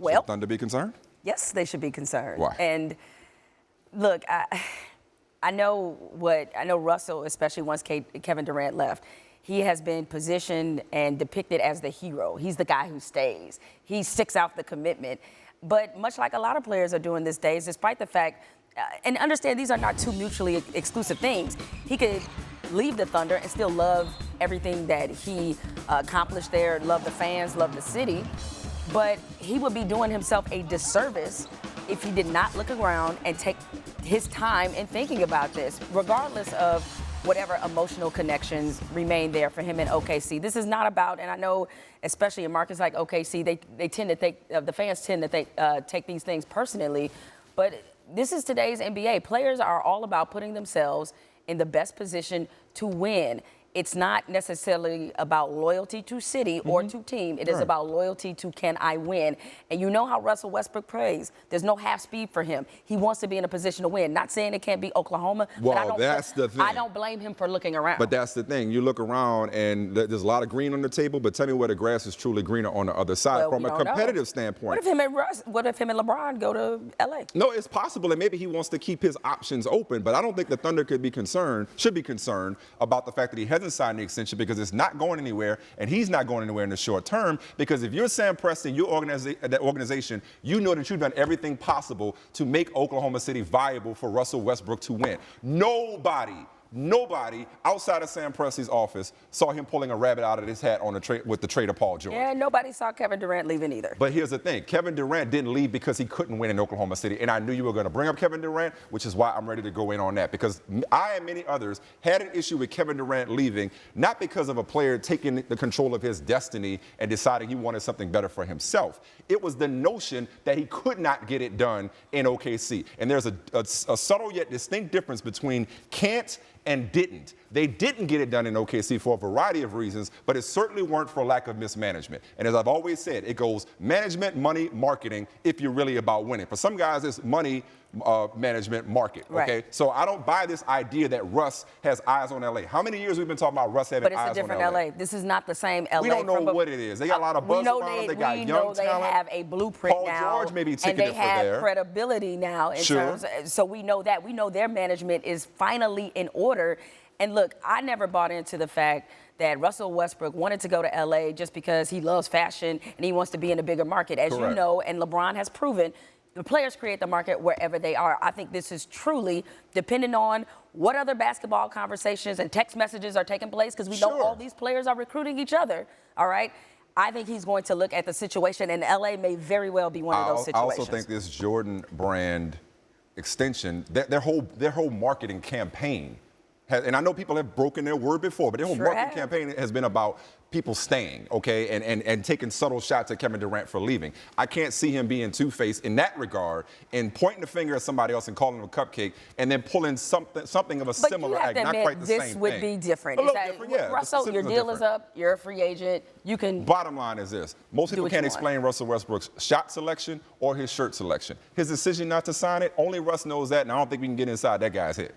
Well, should Thunder be concerned? Yes, they should be concerned. Why? And look, I know Russell, especially once Kevin Durant left, he has been positioned and depicted as the hero. He's the guy who stays. He sticks out the commitment. But much like a lot of players are doing these days, despite the fact, and understand these are not two mutually exclusive things, he could leave the Thunder and still love everything that he accomplished there, love the fans, love the city. But he would be doing himself a disservice if he did not look around and take his time in thinking about this, regardless of whatever emotional connections remain there for him in OKC. This is not about, and I know, especially in markets like OKC, they tend to think, the fans tend to take these things personally, but this is today's NBA. Players are all about putting themselves in the best position to win. It's not necessarily about loyalty to city or to team. It is about loyalty to can I win. And you know how Russell Westbrook plays. There's no half speed for him. He wants to be in a position to win. Not saying it can't be Oklahoma. Well, that's the thing. I don't blame him for looking around. But that's the thing. You look around and there's a lot of green on the table, but tell me where the grass is truly greener on the other side from a competitive standpoint. What if him and LeBron go to LA? No, it's possible, and maybe he wants to keep his options open, but I don't think the Thunder should be concerned about the fact that he hasn't signed the extension because it's not going anywhere, and he's not going anywhere in the short term. Because if you're Sam Preston, your organization, you know that you've done everything possible to make Oklahoma City viable for Russell Westbrook to win. Nobody outside of Sam Presti's office saw him pulling a rabbit out of his hat on with the trade of Paul George. Yeah, nobody saw Kevin Durant leaving either. But here's the thing. Kevin Durant didn't leave because he couldn't win in Oklahoma City. And I knew you were going to bring up Kevin Durant, which is why I'm ready to go in on that. Because I and many others had an issue with Kevin Durant leaving, not because of a player taking the control of his destiny and deciding he wanted something better for himself. It was the notion that he could not get it done in OKC. And there's a subtle yet distinct difference between can't and didn't. They didn't get it done in OKC for a variety of reasons, but it certainly weren't for lack of mismanagement. And as I've always said, it goes management, money, marketing, if you're really about winning. For some guys, it's money, management, market, okay? Right. So I don't buy this idea that Russ has eyes on LA. How many years we've been talking about Russ having eyes on LA? But it's a different LA. This is not the same LA. We don't know what it is. They got a lot of buzz around them. They got young talent. We know they have a blueprint Paul now. George may be ticketed and they have there. credibility now in terms of, so we know that. We know their management is finally in order. And look, I never bought into the fact that Russell Westbrook wanted to go to LA just because he loves fashion and he wants to be in a bigger market. As you know, and LeBron has proven, the players create the market wherever they are. I think this is truly dependent on what other basketball conversations and text messages are taking place, because we know all these players are recruiting each other, all right? I think he's going to look at the situation, and LA may very well be one of those situations. I also think this Jordan brand extension, their whole marketing campaign, and I know people have broken their word before, but their whole marketing campaign has been about people staying, okay, and taking subtle shots at Kevin Durant for leaving. I can't see him being two-faced in that regard and pointing the finger at somebody else and calling them a cupcake and then pulling something of a similar act, not quite the same thing. This would be different. A little different, yeah. Russell, your deal is up. You're a free agent. You can. Bottom line is this. Most people can't explain Russell Westbrook's shot selection or his shirt selection. His decision not to sign it, only Russ knows that, and I don't think we can get inside that guy's head.